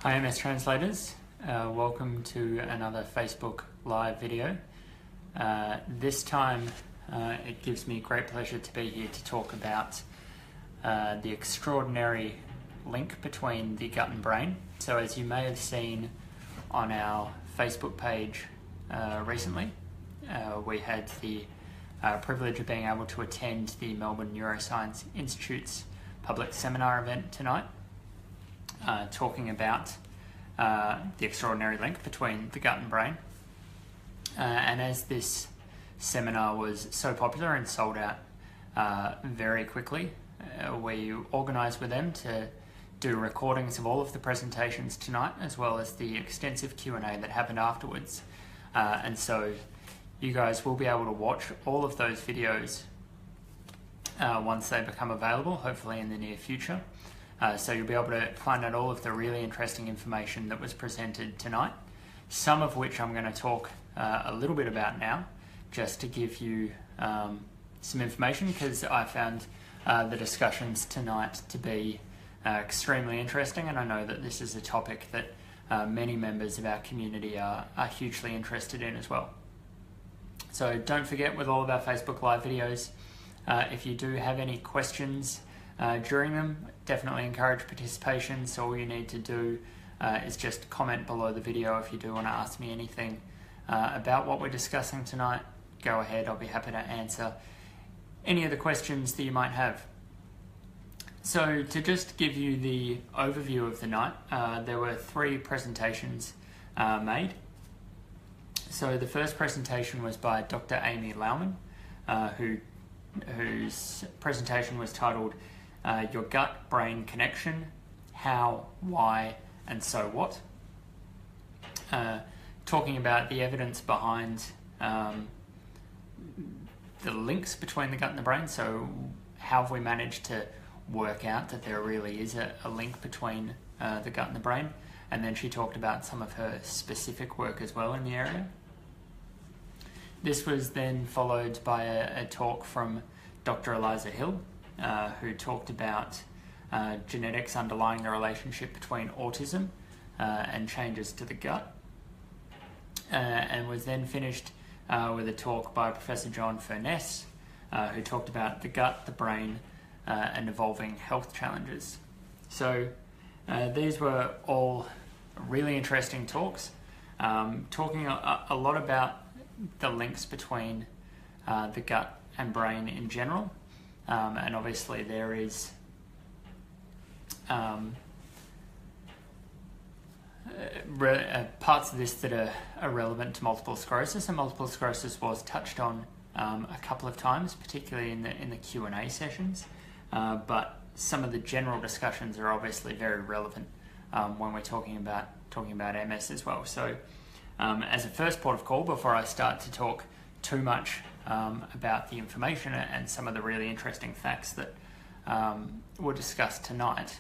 Hi MS Translators, welcome to another Facebook Live video. This time it gives me great pleasure to be here to talk about the extraordinary link between the gut and brain. So as you may have seen on our Facebook page recently, we had the privilege of being able to attend the Melbourne Neuroscience Institute's public seminar event tonight. Talking about the extraordinary link between the gut and brain. And as this seminar was so popular and sold out very quickly, we organised with them to do recordings of all of the presentations tonight, as well as the extensive Q&A that happened afterwards. And so you guys will be able to watch all of those videos once they become available, hopefully in the near future. So you'll be able to find out all of the really interesting information that was presented tonight, some of which I'm going to talk a little bit about now, just to give you some information, because I found the discussions tonight to be extremely interesting, and I know that this is a topic that many members of our community are hugely interested in as well. So don't forget, with all of our Facebook Live videos, if you do have any questions during them, definitely encourage participation. So all you need to do is just comment below the video if you do want to ask me anything about what we're discussing tonight. Go ahead, I'll be happy to answer any of the questions that you might have. So to just give you the overview of the night, there were 3 presentations made. So the first presentation was by Dr. Amy Laumann, whose presentation was titled Your Gut-Brain Connection, How, Why, and So What? Talking about the evidence behind the links between the gut and the brain. So how have we managed to work out that there really is a link between the gut and the brain? And then she talked about some of her specific work as well in the area. This was then followed by a talk from Dr. Eliza Hill, who talked about genetics underlying the relationship between autism and changes to the gut, and was then finished with a talk by Professor John Furness, who talked about the gut, the brain, and evolving health challenges. So these were all really interesting talks, talking a lot about the links between the gut and brain in general. And obviously there is parts of this that are relevant to multiple sclerosis, and multiple sclerosis was touched on a couple of times, particularly in the Q&A sessions. But some of the general discussions are obviously very relevant when we're talking about MS as well. So as a first port of call, before I start to talk too much about the information and some of the really interesting facts that were discussed tonight,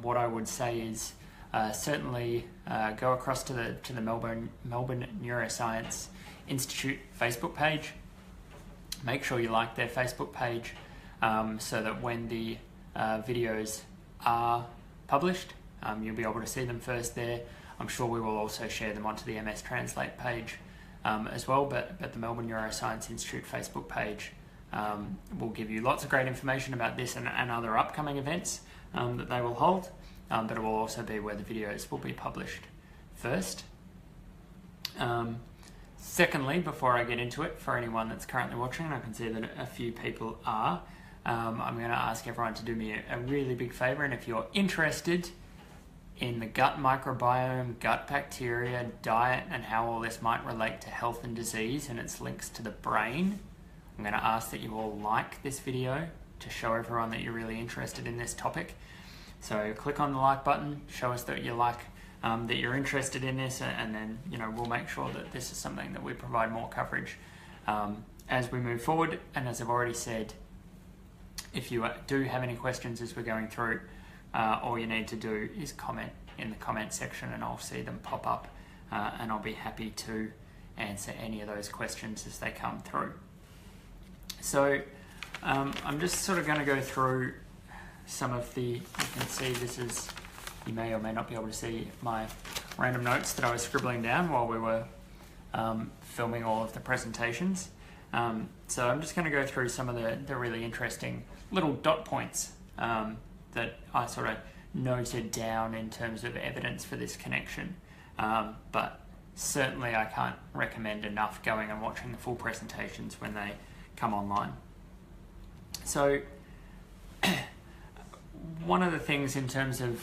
what I would say is certainly go across to the Melbourne Neuroscience Institute Facebook page. Make sure you like their Facebook page so that when the videos are published, you'll be able to see them first there. I'm sure we will also share them onto the MStranslate page as well, but the Melbourne Neuroscience Institute Facebook page will give you lots of great information about this and other upcoming events that they will hold, but it will also be where the videos will be published first. Secondly, before I get into it, for anyone that's currently watching, and I can see that a few people are, I'm going to ask everyone to do me a really big favour, and if you're interested in the gut microbiome, gut bacteria, diet, and how all this might relate to health and disease and its links to the brain, I'm going to ask that you all like this video to show everyone that you're really interested in this topic. So click on the like button, show us that you like, that you're interested in this, and then we'll make sure that this is something that we provide more coverage as we move forward. And as I've already said, if you do have any questions as we're going through, all you need to do is comment in the comment section and I'll see them pop up, and I'll be happy to answer any of those questions as they come through. So I'm just sort of going to go through some of the, you can see this is you may or may not be able to see my random notes that I was scribbling down while we were filming all of the presentations. So I'm just going to go through some of the really interesting little dot points that I sort of noted down in terms of evidence for this connection. But certainly I can't recommend enough going and watching the full presentations when they come online. So one of the things in terms of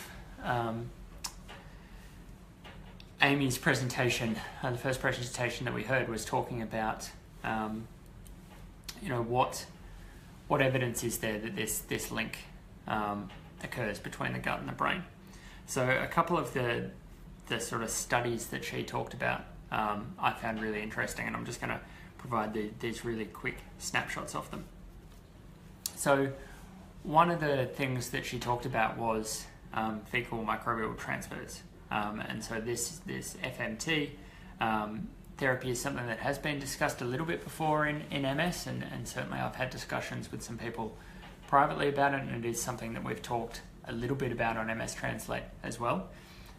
Amy's presentation, the first presentation that we heard was talking about what evidence is there that this link occurs between the gut and the brain. So a couple of the sort of studies that she talked about I found really interesting, and I'm just going to provide these really quick snapshots of them. So one of the things that she talked about was fecal microbial transfers, and so this FMT therapy is something that has been discussed a little bit before in MS, and certainly I've had discussions with some people privately about it, and it is something that we've talked a little bit about on MStranslate as well.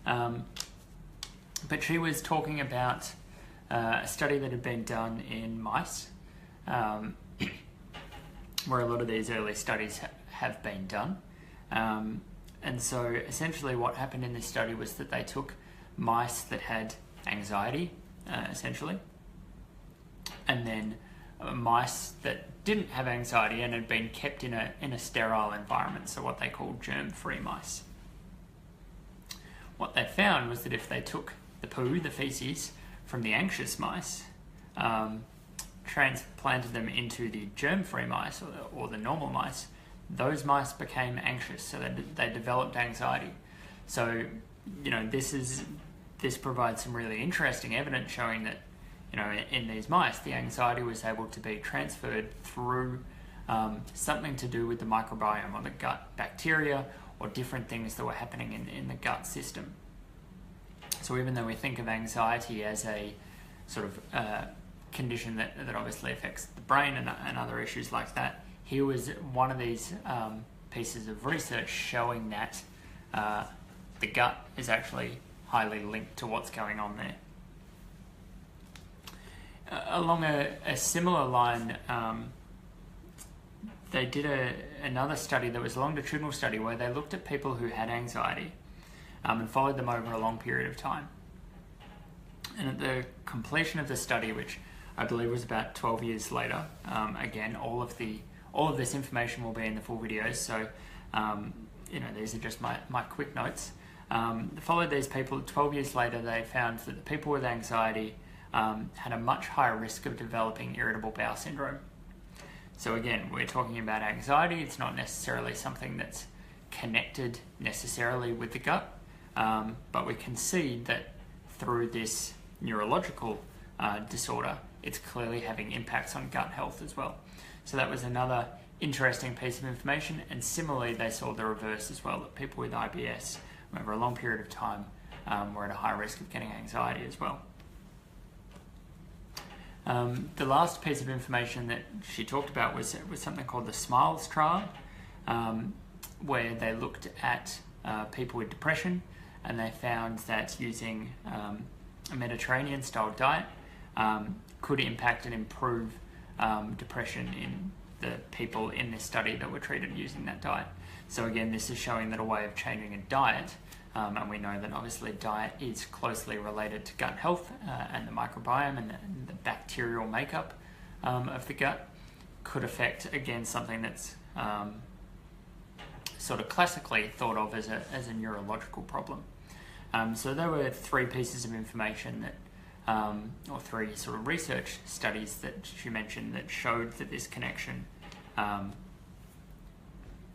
But she was talking about a study that had been done in mice, where a lot of these early studies have been done. And so essentially what happened in this study was that they took mice that had anxiety, essentially, and then mice that didn't have anxiety and had been kept in a sterile environment, so what they call germ-free mice. What they found was that if they took the poo, the feces, from the anxious mice, transplanted them into the germ-free mice or the normal mice, those mice became anxious, so they developed anxiety. So, this provides some really interesting evidence showing that, in these mice, the anxiety was able to be transferred through something to do with the microbiome or the gut bacteria or different things that were happening in the gut system. So even though we think of anxiety as a sort of condition that obviously affects the brain and other issues like that, here was one of these pieces of research showing that the gut is actually highly linked to what's going on there. Along a similar line, they did another study that was a longitudinal study where they looked at people who had anxiety and followed them over a long period of time. And at the completion of the study, which I believe was about 12 years later, again, all of this information will be in the full videos, so these are just my quick notes. Followed these people. 12 years later, they found that the people with anxiety had a much higher risk of developing irritable bowel syndrome. So again, we're talking about anxiety. It's not necessarily something that's connected necessarily with the gut, but we can see that through this neurological disorder, it's clearly having impacts on gut health as well. So that was another interesting piece of information, and similarly they saw the reverse as well, that people with IBS over a long period of time were at a high risk of getting anxiety as well. The last piece of information that she talked about was something called the SMILES trial, where they looked at people with depression, and they found that using a Mediterranean style diet could impact and improve depression in the people in this study that were treated using that diet. So again, this is showing that a way of changing a diet, and we know that obviously diet is closely related to gut health and the microbiome and the bacterial makeup of the gut, could affect, again, something that's sort of classically thought of as a neurological problem. So there were three pieces of information that, or three sort of research studies that she mentioned that showed that this connection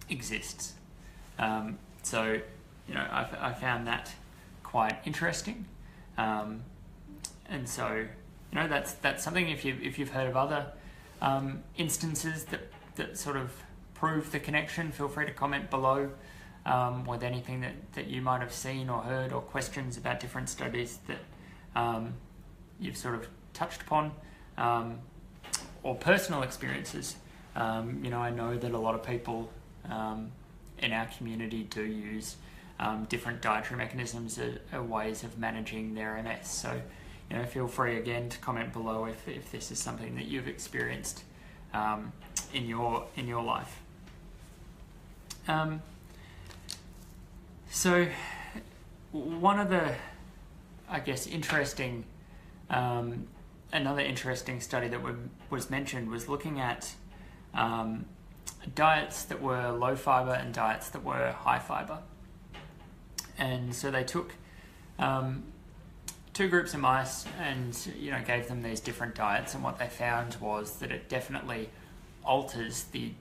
exists. So, I found that quite interesting, and so, that's something. If you've heard of other instances that sort of prove the connection, feel free to comment below with anything that you might have seen or heard, or questions about different studies that you've sort of touched upon, or personal experiences. I know that a lot of people in our community do use different dietary mechanisms are ways of managing their MS. So, feel free again to comment below if this is something that you've experienced in your life. So one of the, I guess, interesting, another interesting study that was mentioned was looking at diets that were low fiber and diets that were high fiber. And so they took two groups of mice and gave them these different diets, and what they found was that it definitely alters the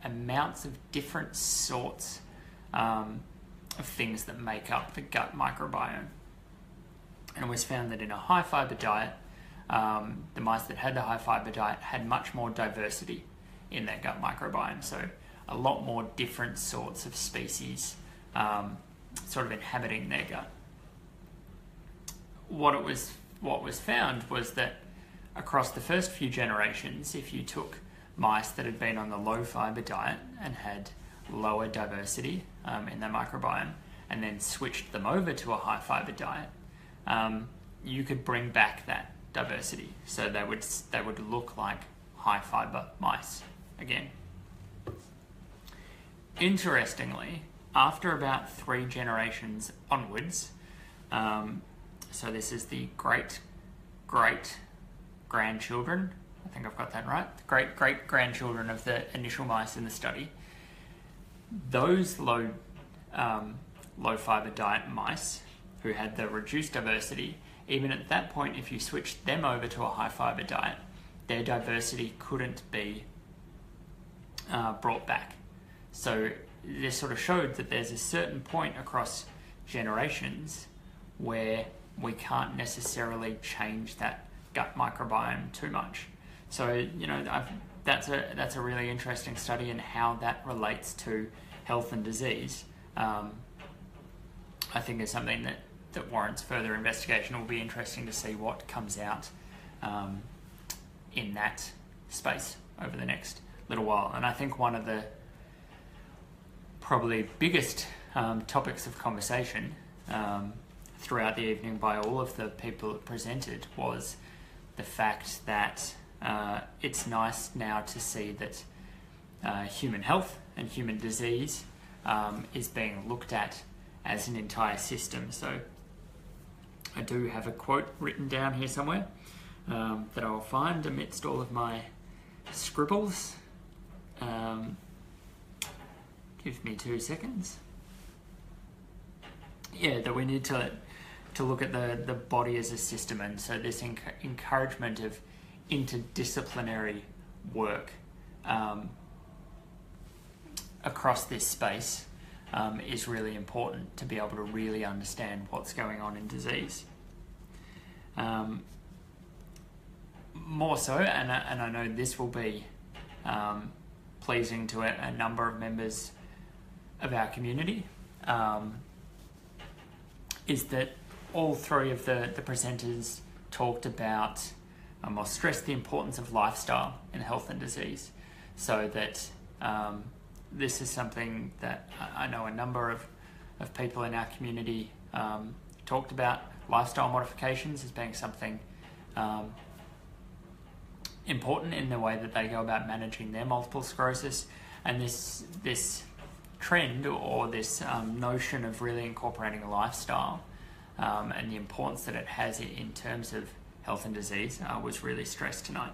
amounts of different sorts of things that make up the gut microbiome. And it was found that in a high fiber diet, the mice that had the high fiber diet had much more diversity in their gut microbiome, so a lot more different sorts of species sort of inhabiting their gut. What was found was that across the first few generations, if you took mice that had been on the low fiber diet and had lower diversity in their microbiome, and then switched them over to a high fiber diet, you could bring back that diversity. So they would look like high fiber mice again. Interestingly, after about 3 generations onwards, so this is the great grandchildren, I think I've got that right, great grandchildren of the initial mice in the study, those low fiber diet mice who had the reduced diversity, even at that point, if you switched them over to a high fiber diet, their diversity couldn't be brought back. So this sort of showed that there's a certain point across generations where we can't necessarily change that gut microbiome too much. So that's a really interesting study, and how that relates to health and disease, I think is something that warrants further investigation. It will be interesting to see what comes out in that space over the next little while. And I think one of the probably biggest topics of conversation throughout the evening by all of the people that presented was the fact that it's nice now to see that human health and human disease is being looked at as an entire system. So I do have a quote written down here somewhere that I'll find amidst all of my scribbles. Give me 2 seconds. Yeah, that we need to look at the body as a system, and so this encouragement of interdisciplinary work across this space is really important to be able to really understand what's going on in disease. More so, and I know this will be pleasing to a number of members of our community, is that all 3 of the presenters talked about or stressed the importance of lifestyle in health and disease, so that this is something that I know a number of people in our community talked about lifestyle modifications as being something important in the way that they go about managing their multiple sclerosis. And this trend, or this notion of really incorporating a lifestyle and the importance that it has in terms of health and disease was really stressed tonight.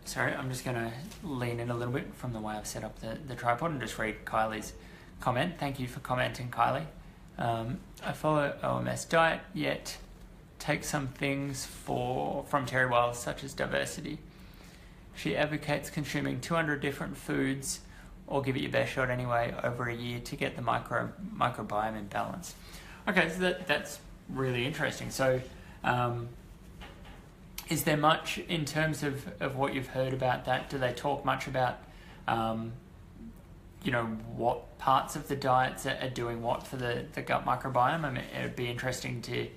Sorry, I'm just going to lean in a little bit from the way I've set up the tripod and just read Kylie's comment. Thank you for commenting, Kylie. I follow OMS diet, yet take some things from Terry Wiles, such as diversity. She advocates consuming 200 different foods, or give it your best shot anyway, over a year to get the microbiome in balance. Okay, so that's really interesting. So is there much in terms of what you've heard about that? Do they talk much about what parts of the diets are doing what for the gut microbiome? I mean, it would be interesting to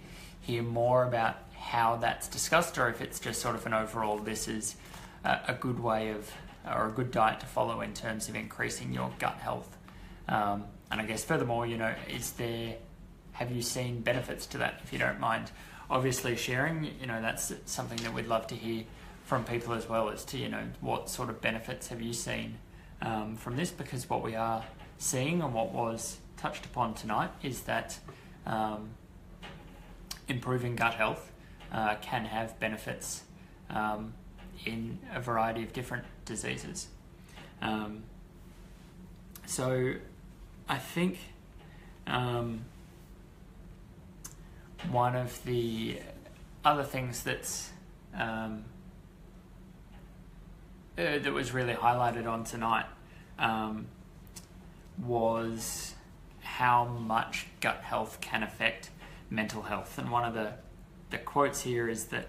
hear more about how that's discussed, or if it's just sort of an overall, this is a good way or a good diet to follow in terms of increasing your gut health? And I guess furthermore, have you seen benefits to that? If you don't mind, obviously sharing, that's something that we'd love to hear from people as well, as to, what sort of benefits have you seen from this? Because what we are seeing, and what was touched upon tonight, is that improving gut health can have benefits in a variety of different diseases. So I think one of the other things that was really highlighted on tonight was how much gut health can affect mental health. And one of the quotes here is that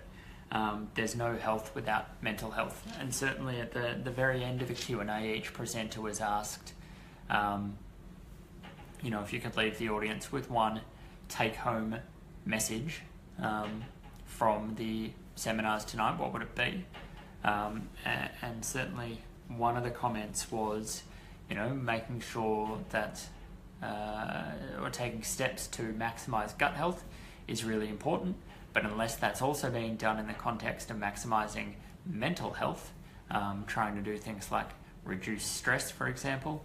there's no health without mental health. And certainly at the very end of the Q&A, each presenter was asked, if you could leave the audience with one take-home message from the seminars tonight, what would it be? And certainly one of the comments was, making sure that or taking steps to maximize gut health is really important, but unless that's also being done in the context of maximizing mental health, trying to do things like reduce stress, for example,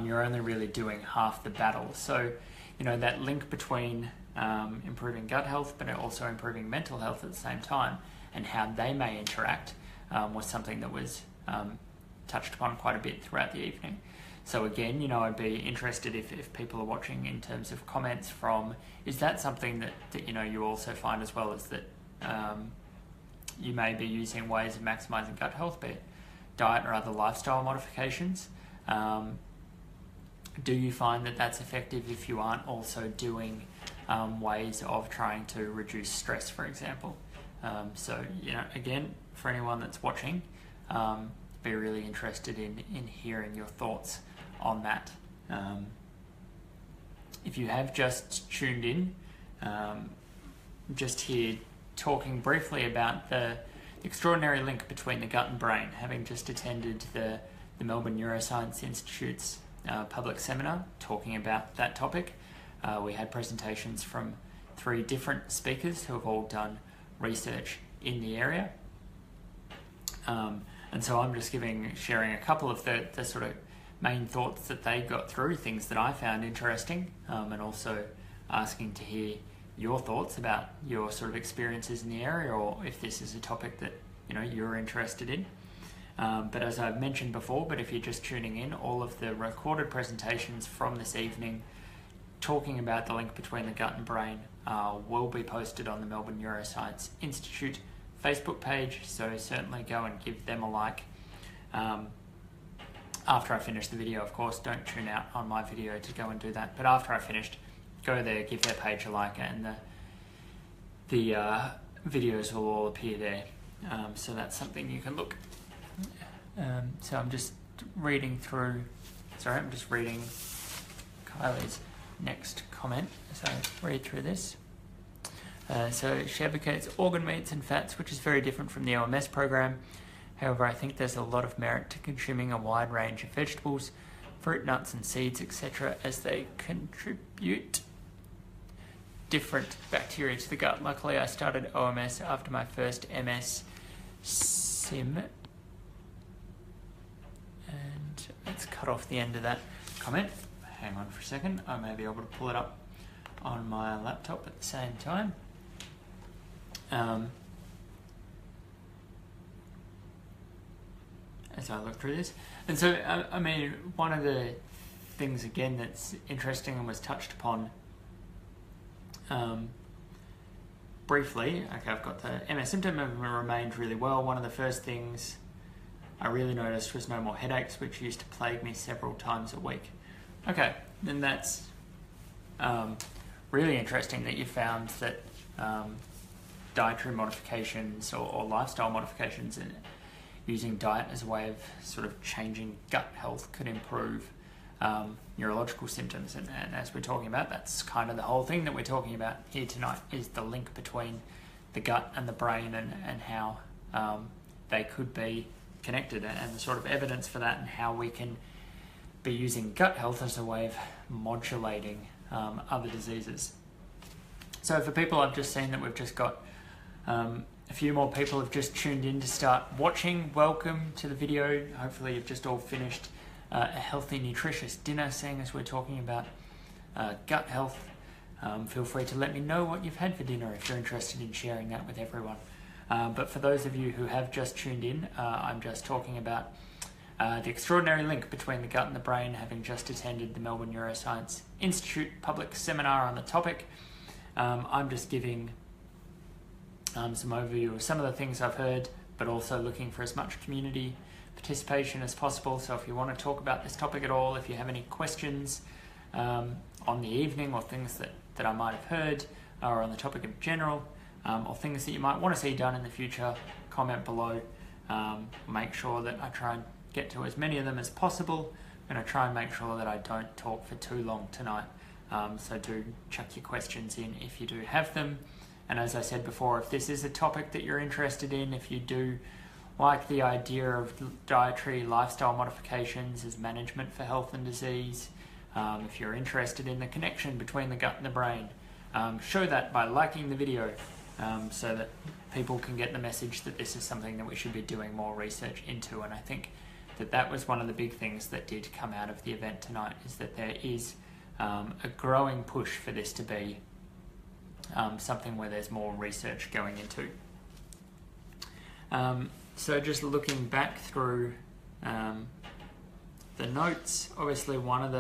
you're only really doing half the battle. So, that link between improving gut health, but also improving mental health at the same time, and how they may interact, was something that was touched upon quite a bit throughout the evening. So again, I'd be interested if people are watching in terms of comments from, is that something that you also find as well, is that you may be using ways of maximizing gut health, be it diet or other lifestyle modifications. Do you find that that's effective if you aren't also doing ways of trying to reduce stress, for example? So, again, for anyone that's watching, be really interested in hearing your thoughts on that. If you have just tuned in, just here talking briefly about the extraordinary link between the gut and brain, having just attended the Melbourne Neuroscience Institute's public seminar talking about that topic. We had presentations from 3 different speakers who have all done research in the area. And so I'm just sharing a couple of the sort of main thoughts that they got through, things that I found interesting, and also asking to hear your thoughts about your sort of experiences in the area, or if this is a topic that you're interested in. But as I've mentioned before, but if you're just tuning in, all of the recorded presentations from this evening talking about the link between the gut and brain will be posted on the Melbourne Neuroscience Institute Facebook page, so certainly go and give them a like. After I finish the video, of course, don't tune out on my video to go and do that, but after I finished, go there, give their page a like, and the videos will all appear there, so that's something you can look. So I'm just reading Kylie's next comment, so read through this. So she advocates organ meats and fats, which is very different from the OMS program. However, I think there's a lot of merit to consuming a wide range of vegetables, fruit, nuts and seeds, etc., as they contribute different bacteria to the gut. Luckily, I started OMS after my first MS sim. And let's cut off the end of that comment. Hang on for a second. I may be able to pull it up on my laptop at the same time. As I look through this. And so, one of the things, again, that's interesting and was touched upon briefly, okay, I've got the MS symptom remained really well. One of the first things I really noticed was no more headaches, which used to plague me several times a week. Okay, then that's really interesting that you found that dietary modifications or lifestyle modifications and using diet as a way of sort of changing gut health could improve neurological symptoms. And as we're talking about, that's kind of the whole thing that we're talking about here tonight, is the link between the gut and the brain, and how they could be connected, and the sort of evidence for that, and how we can be using gut health as a way of modulating other diseases. So for people, I've just seen that we've just got a few more people have just tuned in to start watching. Welcome to the video. Hopefully you've just all finished a healthy, nutritious dinner, seeing as we're talking about gut health. Feel free to let me know what you've had for dinner if you're interested in sharing that with everyone. But for those of you who have just tuned in, I'm just talking about the extraordinary link between the gut and the brain, having just attended the Melbourne Neuroscience Institute public seminar on the topic. I'm just giving some overview of some of the things I've heard, but also looking for as much community participation as possible. So if you want to talk about this topic at all, if you have any questions on the evening, or things that I might have heard, or on the topic in general, or things that you might want to see done in the future, comment below. Make sure that I try and get to as many of them as possible. I'm going to try and make sure that I don't talk for too long tonight. So do chuck your questions in if you do have them. And as I said before, if this is a topic that you're interested in, if you do like the idea of dietary lifestyle modifications as management for health and disease, if you're interested in the connection between the gut and the brain, show that by liking the video, so that people can get the message that this is something that we should be doing more research into. And I think that was one of the big things that did come out of the event tonight, is that there is a growing push for this to be something where there's more research going into. So just looking back through the notes, obviously one of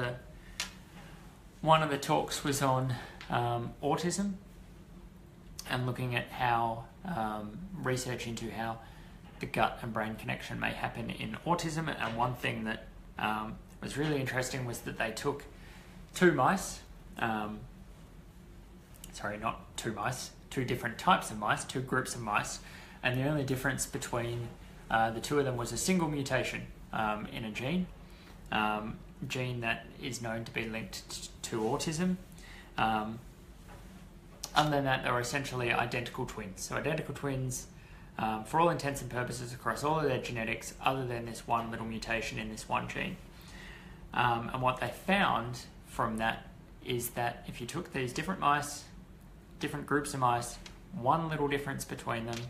the talks was on autism, and looking at how research into how the gut and brain connection may happen in autism. And one thing that was really interesting was that they took two different types of mice, two groups of mice, and the only difference between the two of them was a single mutation in a gene that is known to be linked to autism. Other than that, they were essentially identical twins. So identical twins, for all intents and purposes, across all of their genetics, other than this one little mutation in this one gene. And what they found from that is that if you took these different mice, different groups of mice, one little difference between them,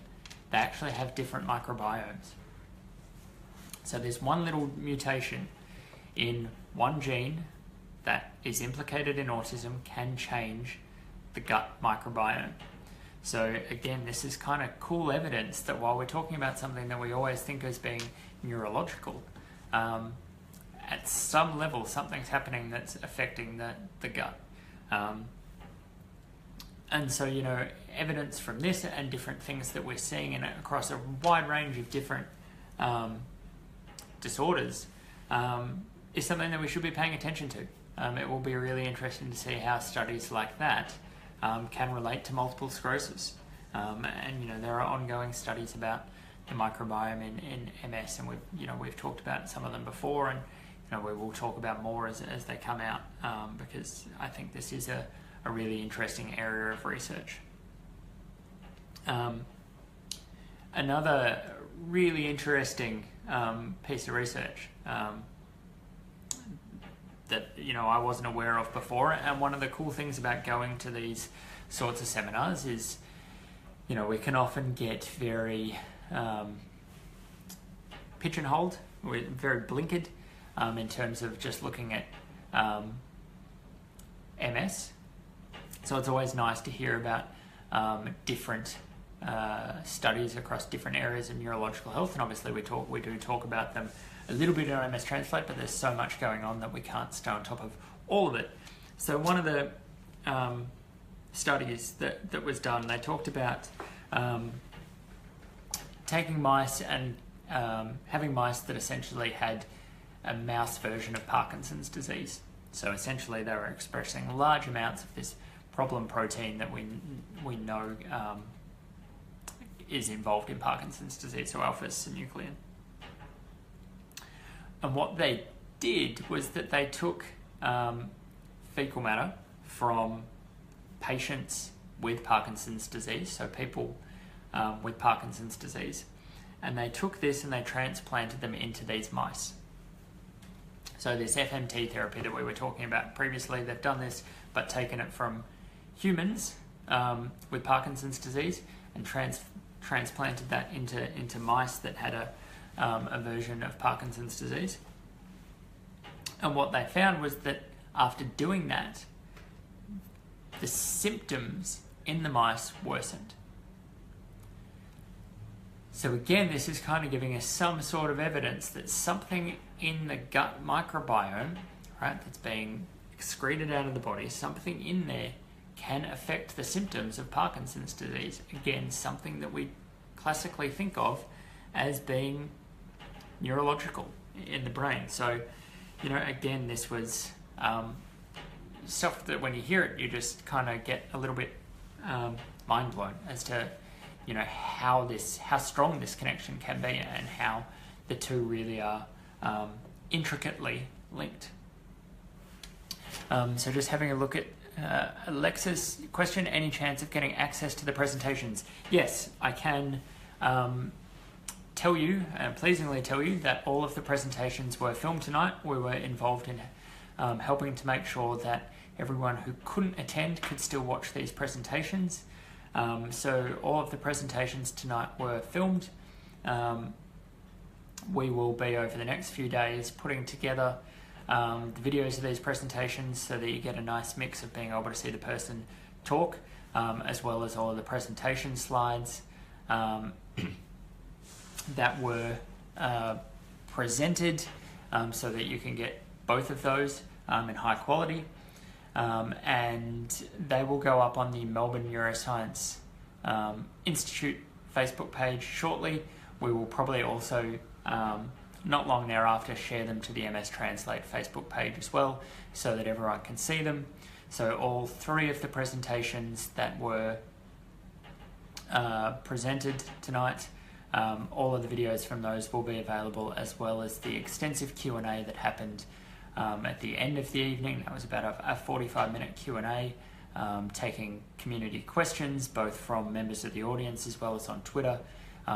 they actually have different microbiomes. So there's one little mutation in one gene that is implicated in autism can change the gut microbiome. So again, this is kind of cool evidence that while we're talking about something that we always think as being neurological, at some level something's happening that's affecting the gut. And so, you know, evidence from this and different things that we're seeing in it across a wide range of different disorders is something that we should be paying attention to. It will be really interesting to see how studies like that can relate to multiple sclerosis. And you know, there are ongoing studies about the microbiome in MS, and we've talked about some of them before, and you know, we will talk about more as they come out, because I think this is a really interesting area of research. Another really interesting piece of research that I wasn't aware of before, and one of the cool things about going to these sorts of seminars is we can often get very pigeonholed, we're very blinkered in terms of just looking at MS. So it's always nice to hear about different studies across different areas of neurological health, and obviously we do talk about them a little bit on MStranslate, but there's so much going on that we can't stay on top of all of it. So one of the studies that was done, they talked about taking mice and having mice that essentially had a mouse version of Parkinson's disease. So essentially they were expressing large amounts of this problem protein that we know is involved in Parkinson's disease, so alpha-synuclein. And what they did was that they took fecal matter from patients with Parkinson's disease, so people with Parkinson's disease, and they took this and they transplanted them into these mice. So this FMT therapy that we were talking about previously, they've done this, but taken it from humans with Parkinson's disease and transplanted that into mice that had a version of Parkinson's disease. And what they found was that after doing that, the symptoms in the mice worsened. So again, this is kind of giving us some sort of evidence that something in the gut microbiome, right, that's being excreted out of the body, something in there can affect the symptoms of Parkinson's disease. Again, something that we classically think of as being neurological in the brain. So, you know, again, this was stuff that when you hear it, you just kind of get a little bit mind blown as to, you know, how strong this connection can be and how the two really are intricately linked. So just having a look at Alexa's question, any chance of getting access to the presentations? Yes, I can tell you, pleasingly tell you, that all of the presentations were filmed tonight. We were involved in helping to make sure that everyone who couldn't attend could still watch these presentations. So all of the presentations tonight were filmed. We will be, over the next few days, putting together the videos of these presentations so that you get a nice mix of being able to see the person talk, as well as all of the presentation slides that were presented, so that you can get both of those in high quality. And they will go up on the Melbourne Neuroscience Institute Facebook page shortly. We will probably also, not long thereafter, share them to the MStranslate Facebook page as well, so that everyone can see them. So all three of the presentations that were presented tonight, all of the videos from those will be available, as well as the extensive Q&A that happened at the end of the evening. That was about a 45-minute Q&A, taking community questions, both from members of the audience as well as on Twitter.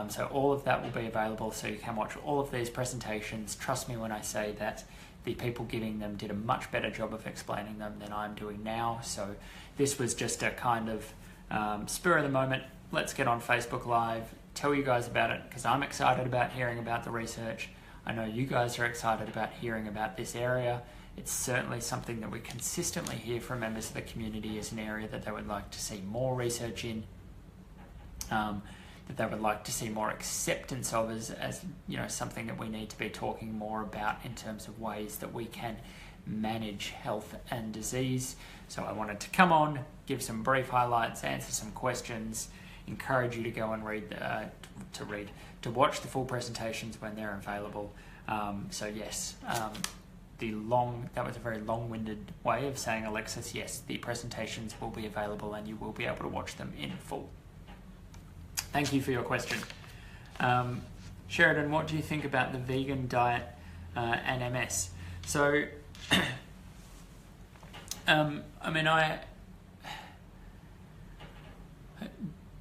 So all of that will be available, so you can watch all of these presentations. Trust me when I say that the people giving them did a much better job of explaining them than I'm doing now. So this was just a kind of spur of the moment, let's get on Facebook Live, tell you guys about it, because I'm excited about hearing about the research. I know you guys are excited about hearing about this area. It's certainly something that we consistently hear from members of the community as an area that they would like to see more research in, that they would like to see more acceptance of as you know, something that we need to be talking more about in terms of ways that we can manage health and disease. So I wanted to come on, give some brief highlights, answer some questions, encourage you to go and to watch the full presentations when they're available. So yes, that was a very long-winded way of saying, Alexis, yes, the presentations will be available and you will be able to watch them in full. Thank you for your question. Sheridan, what do you think about the vegan diet and MS? So, I mean,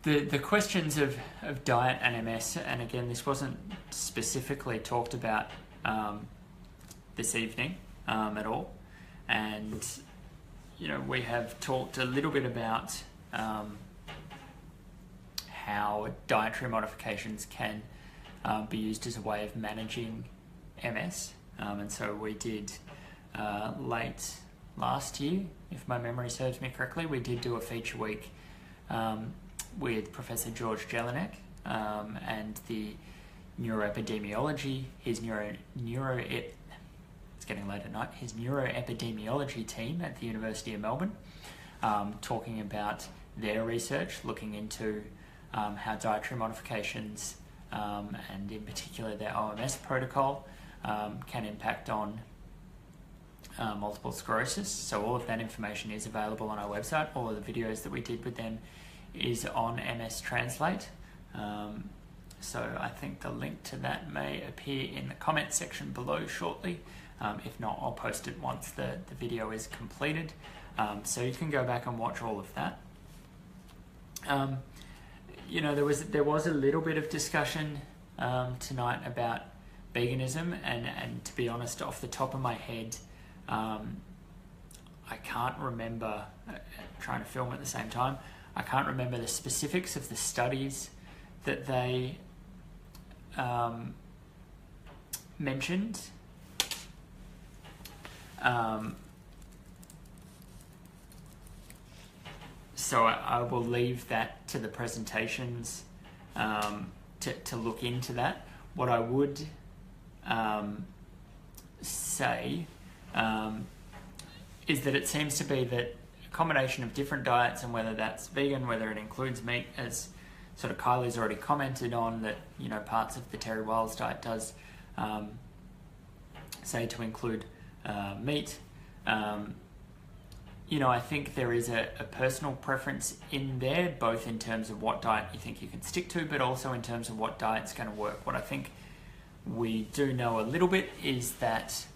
the questions of diet and MS, and again, this wasn't specifically talked about this evening at all, and you know, we have talked a little bit about how dietary modifications can be used as a way of managing MS, and so we did late last year, if my memory serves me correctly, we did do a feature week with Professor George Jelinek and the neuroepidemiology, his it's getting late at night, his neuroepidemiology team at the University of Melbourne, talking about their research, looking into how dietary modifications and in particular their OMS protocol can impact on multiple sclerosis. So all of that information is available on our website. All of the videos that we did with them is on MStranslate. So I think the link to that may appear in the comment section below shortly. If not, I'll post it once the video is completed. So you can go back and watch all of that. You know, there was a little bit of discussion tonight about veganism, and to be honest, off the top of my head, I can't remember, trying to film at the same time, I can't remember the specifics of the studies that they mentioned. So I will leave that to the presentations to look into that. What I would say is that it seems to be that a combination of different diets, and whether that's vegan, whether it includes meat, as sort of Kylie's already commented on, that, you know, parts of the Terry Wiles diet does say to include meat. You know, I think there is a personal preference in there, both in terms of what diet you think you can stick to, but also in terms of what diet's going to work. What I think we do know a little bit is that,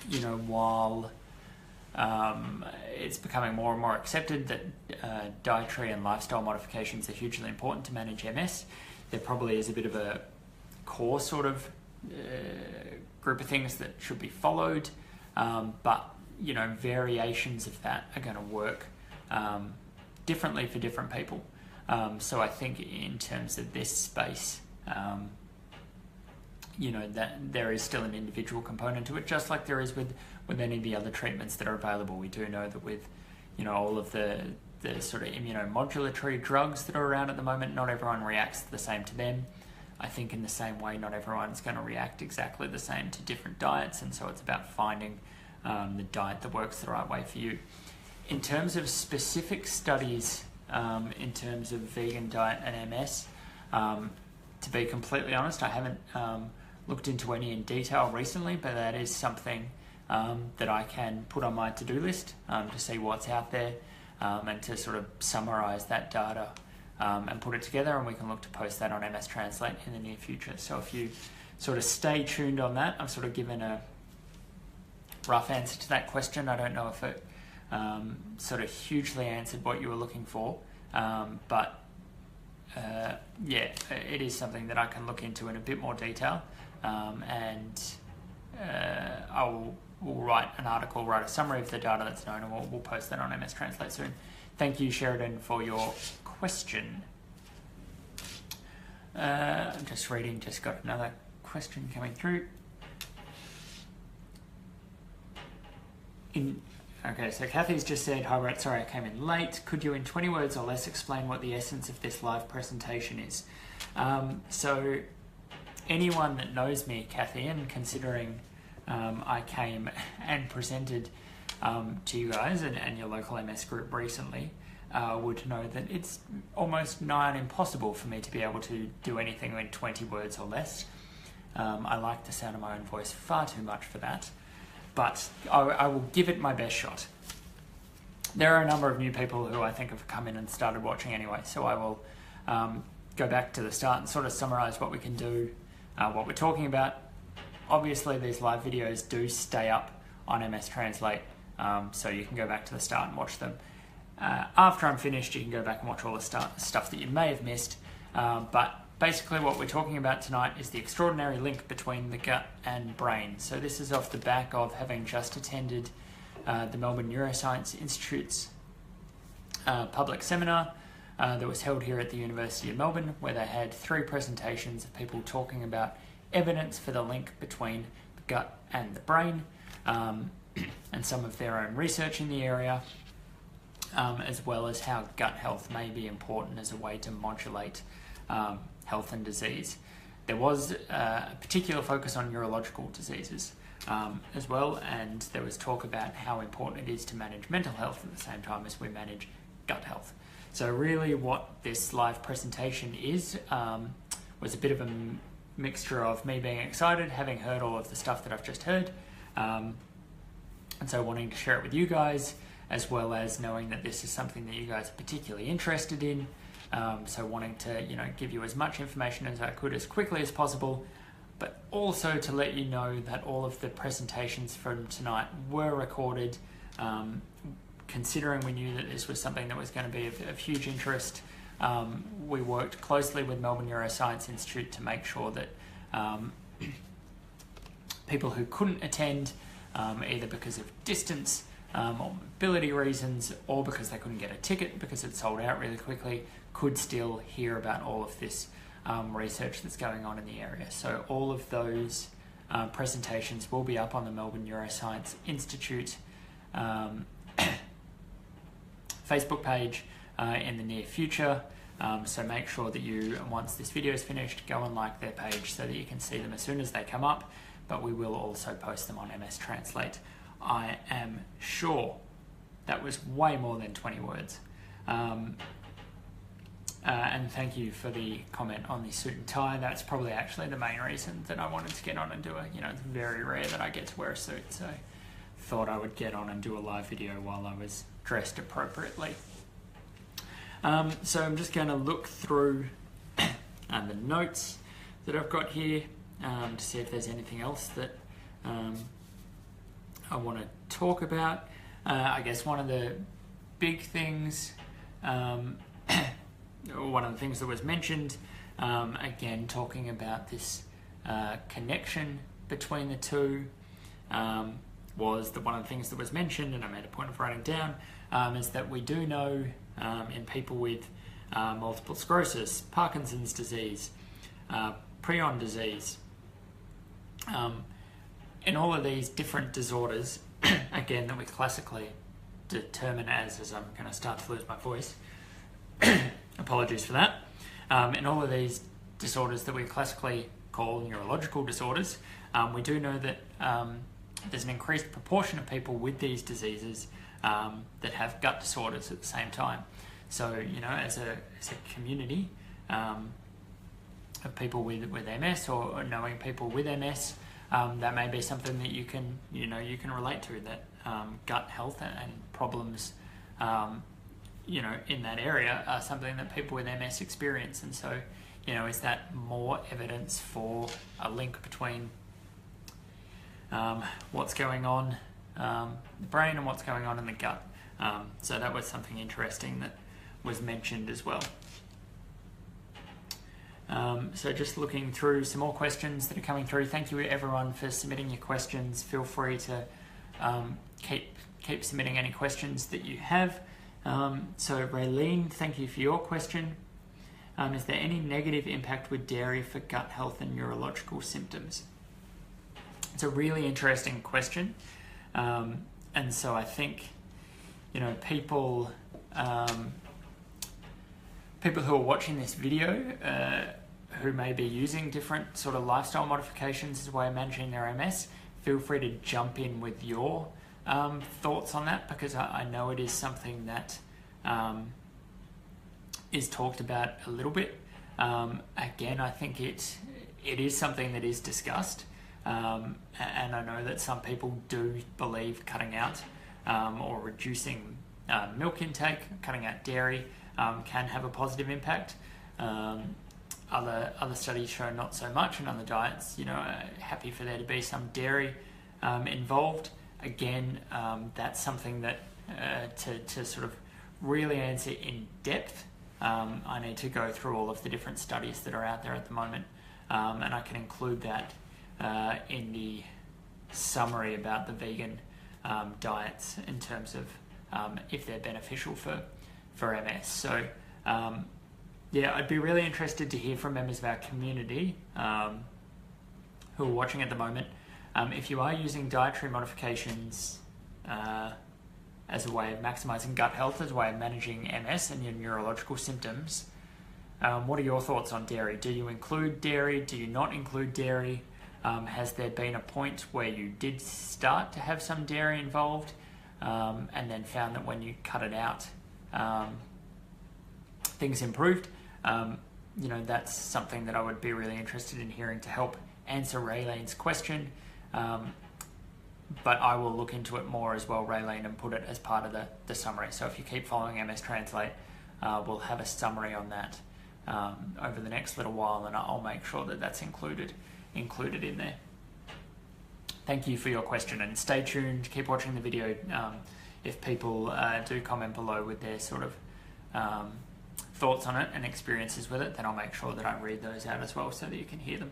you know, while it's becoming more and more accepted that dietary and lifestyle modifications are hugely important to manage MS, there probably is a bit of a core sort of group of things that should be followed, but you know, variations of that are going to work differently for different people. So I think in terms of this space, you know, that there is still an individual component to it, just like there is with any of the other treatments that are available. We do know that with, you know, all of the sort of immunomodulatory drugs that are around at the moment, not everyone reacts the same to them. I think in the same way, not everyone's going to react exactly the same to different diets, and so it's about finding the diet that works the right way for you. In terms of specific studies, in terms of vegan diet and MS, to be completely honest, I haven't looked into any in detail recently, but that is something that I can put on my to-do list to see what's out there, and to sort of summarize that data and put it together, and we can look to post that on MStranslate in the near future. So if you sort of stay tuned on that, I've sort of given a rough answer to that question. I don't know if it sort of hugely answered what you were looking for, but yeah, it is something that I can look into in a bit more detail, and I will write an article, write a summary of the data that's known, and we'll post that on MStranslate soon. Thank you, Sheridan, for your question. I'm just reading, just got another question coming through. Okay, so Kathy's just said, hi Brett, sorry I came in late. Could you in 20 words or less explain what the essence of this live presentation is? So anyone that knows me, Kathy, and considering I came and presented to you guys and your local MS group recently, would know that it's almost nigh on impossible for me to be able to do anything in 20 words or less. I like the sound of my own voice far too much for that. But I will give it my best shot. There are a number of new people who I think have come in and started watching anyway, so I will go back to the start and sort of summarize what we can do, what we're talking about. Obviously, these live videos do stay up on MStranslate, so you can go back to the start and watch them. After I'm finished, you can go back and watch all the stuff that you may have missed, but basically what we're talking about tonight is the extraordinary link between the gut and brain. So this is off the back of having just attended the Melbourne Neuroscience Institute's public seminar that was held here at the University of Melbourne, where they had 3 presentations of people talking about evidence for the link between the gut and the brain, and some of their own research in the area, as well as how gut health may be important as a way to modulate health and disease. There was a particular focus on neurological diseases as well, and there was talk about how important it is to manage mental health at the same time as we manage gut health. So really what this live presentation is was a bit of a mixture of me being excited, having heard all of the stuff that I've just heard, and so wanting to share it with you guys, as well as knowing that this is something that you guys are particularly interested in. So wanting to, you know, give you as much information as I could as quickly as possible, but also to let you know that all of the presentations from tonight were recorded, considering we knew that this was something that was going to be of huge interest we worked closely with Melbourne Neuroscience Institute to make sure that people who couldn't attend, either because of distance or mobility reasons, or because they couldn't get a ticket because it sold out really quickly, could still hear about all of this research that's going on in the area. So all of those presentations will be up on the Melbourne Neuroscience Institute Facebook page in the near future. So make sure that you, once this video is finished, go and like their page so that you can see them as soon as they come up, but we will also post them on MStranslate. I am sure that was way more than 20 words. And thank you for the comment on the suit and tie. That's probably actually the main reason that I wanted to get on and do it. You know, it's very rare that I get to wear a suit, so thought I would get on and do a live video while I was dressed appropriately. So I'm just going to look through the notes that I've got here to see if there's anything else that I want to talk about. I guess one of the big things, one of the things that was mentioned, again talking about this connection between the two, was that one of the things that was mentioned, and I made a point of writing down, is that we do know in people with multiple sclerosis, Parkinson's disease, prion disease, in all of these different disorders, again, that we classically determine as I'm going to start to lose my voice, apologies for that, in all of these disorders that we classically call neurological disorders, we do know that there's an increased proportion of people with these diseases that have gut disorders at the same time. So, you know, as a community of people with MS, or knowing people with MS, that may be something that you can relate to, that gut health and problems, in that area are something that people with MS experience. And so, you know, is that more evidence for a link between what's going on in the brain and what's going on in the gut? So that was something interesting that was mentioned as well. So just looking through some more questions that are coming through. Thank you everyone for submitting your questions. Feel free to keep submitting any questions that you have. So Raylene, thank you for your question. Is there any negative impact with dairy for gut health and neurological symptoms? It's a really interesting question. And so I think, you know, people who are watching this video who may be using different sort of lifestyle modifications as a way of managing their MS, feel free to jump in with your thoughts on that, because I know it is something that is talked about a little bit. Again, I think it is something that is discussed, and I know that some people do believe cutting out or reducing milk intake, cutting out dairy, can have a positive impact. Other studies show not so much, and other diets, you know, happy for there to be some dairy involved. Again, that's something that to sort of really answer in depth, I need to go through all of the different studies that are out there at the moment, and I can include that in the summary about the vegan diets in terms of if they're beneficial for MS. So yeah, I'd be really interested to hear from members of our community who are watching at the moment. If you are using dietary modifications as a way of maximizing gut health, as a way of managing MS and your neurological symptoms, what are your thoughts on dairy? Do you include dairy? Do you not include dairy? Has there been a point where you did start to have some dairy involved and then found that when you cut it out, things improved? You know, that's something that I would be really interested in hearing to help answer Raylane's question. But I will look into it more as well, Raylene, and put it as part of the summary. So if you keep following MStranslate, we'll have a summary on that over the next little while, and I'll make sure that that's included in there. Thank you for your question, and stay tuned, keep watching the video. If people do comment below with their sort of thoughts on it and experiences with it, then I'll make sure that I read those out as well so that you can hear them.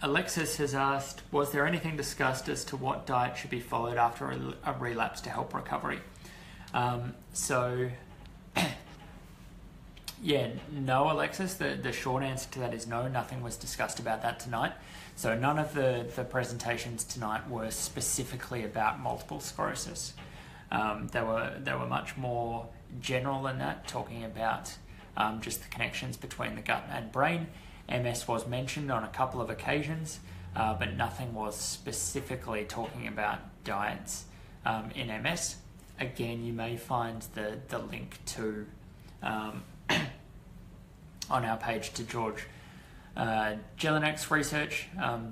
Alexis has asked, was there anything discussed as to what diet should be followed after a relapse to help recovery? Yeah, no, Alexis. The short answer to that is no. Nothing was discussed about that tonight. So none of the presentations tonight were specifically about multiple sclerosis. They were much more general than that, talking about just the connections between the gut and brain. MS was mentioned on a couple of occasions, but nothing was specifically talking about diets in MS. Again, you may find the link to on our page to George Jelinek's research,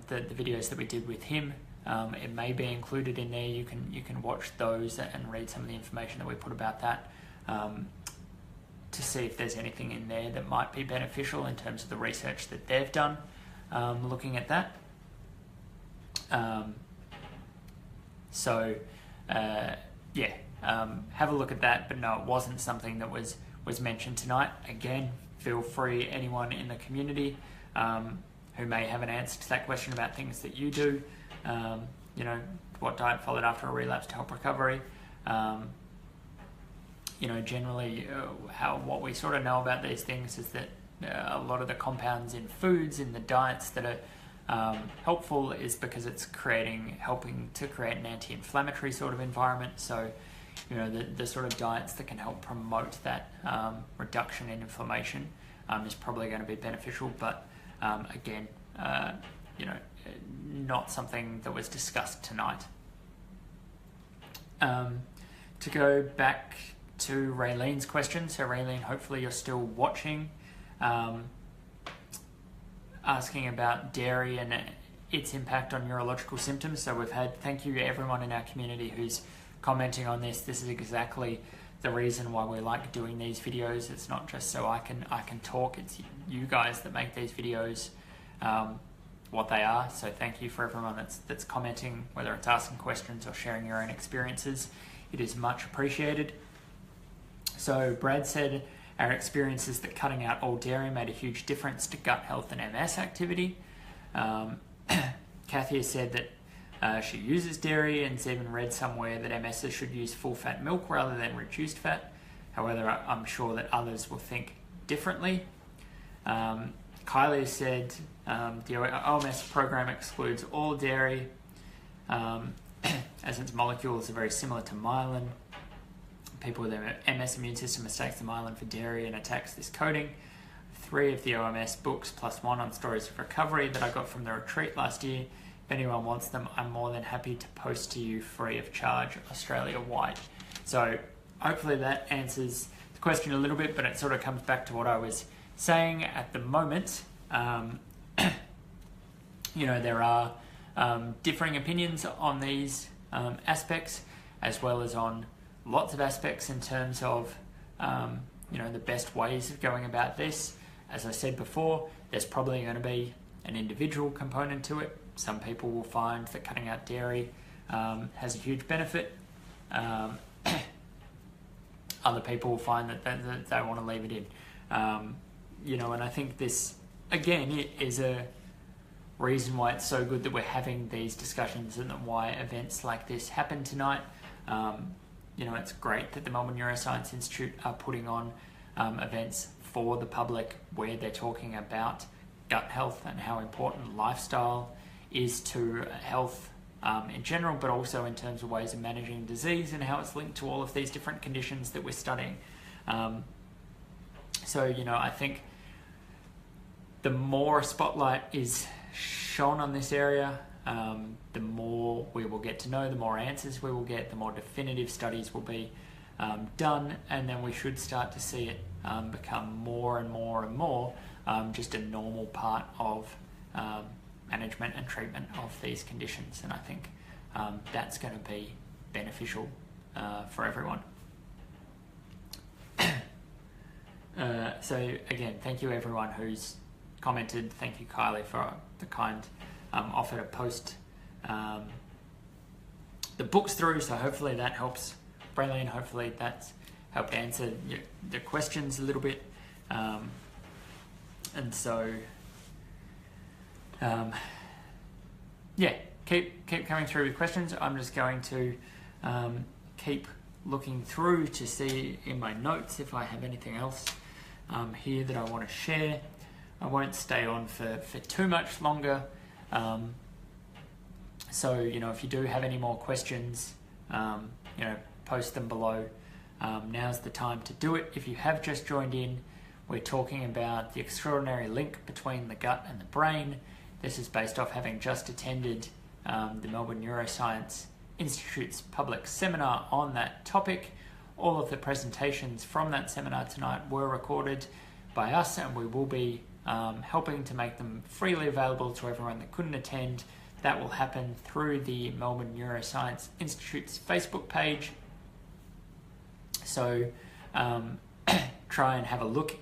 the videos that we did with him. It may be included in there. You can watch those and read some of the information that we put about that to see if there's anything in there that might be beneficial in terms of the research that they've done looking at that. Have a look at that, but no, it wasn't something that was mentioned tonight. Again, feel free, anyone in the community who may have an answer to that question about things that you do, what diet followed after a relapse to help recovery, generally what we sort of know about these things is that a lot of the compounds in foods, in the diets that are helpful is because it's helping to create an anti-inflammatory sort of environment. So, the sort of diets that can help promote that reduction in inflammation is probably going to be beneficial. But again, not something that was discussed tonight. To go back to Raylene's question. So Raylene, hopefully you're still watching. Asking about dairy and its impact on neurological symptoms. So thank you to everyone in our community who's commenting on this. This is exactly the reason why we like doing these videos. It's not just so I can talk. It's you guys that make these videos what they are. So thank you for everyone that's commenting, whether it's asking questions or sharing your own experiences. It is much appreciated. So Brad said, our experience is that cutting out all dairy made a huge difference to gut health and MS activity. Kathy has said that she uses dairy and has even read somewhere that MSers should use full-fat milk rather than reduced fat. However, I'm sure that others will think differently. Kylie said the OMS program excludes all dairy as its molecules are very similar to myelin. People with an MS immune system mistakes the myelin for dairy and attacks this coating. 3 of the OMS books plus 1 on stories of recovery that I got from the retreat last year. If anyone wants them, I'm more than happy to post to you free of charge Australia-wide. So hopefully that answers the question a little bit, but it sort of comes back to what I was saying at the moment. There are differing opinions on these aspects, as well as on lots of aspects in terms of the best ways of going about this. As I said before, there's probably going to be an individual component to it. Some people will find that cutting out dairy has a huge benefit. Other people will find that they want to leave it in. And I think this, again, is a reason why it's so good that we're having these discussions and why events like this happen tonight. It's great that the Melbourne Neuroscience Institute are putting on events for the public where they're talking about gut health and how important lifestyle is to health in general, but also in terms of ways of managing disease and how it's linked to all of these different conditions that we're studying. I think the more spotlight is shone on this area, the more we will get to know, the more answers we will get, the more definitive studies will be done, and then we should start to see it become more and more and more just a normal part of management and treatment of these conditions. And I think that's going to be beneficial for everyone. So again, thank you everyone who's commented. Thank you, Kylie, for the kind offer to post the books through. So hopefully that helps. Braylene, hopefully that's help answer the questions a little bit. And so, yeah, keep coming through with questions. I'm just going to keep looking through to see in my notes if I have anything else here that I want to share. I won't stay on for too much longer. So, if you do have any more questions, post them below. Now's the time to do it. If you have just joined in, we're talking about the extraordinary link between the gut and the brain. This is based off having just attended the Melbourne Neuroscience Institute's public seminar on that topic. All of the presentations from that seminar tonight were recorded by us, and we will be helping to make them freely available to everyone that couldn't attend. That will happen through the Melbourne Neuroscience Institute's Facebook page. So try and have a look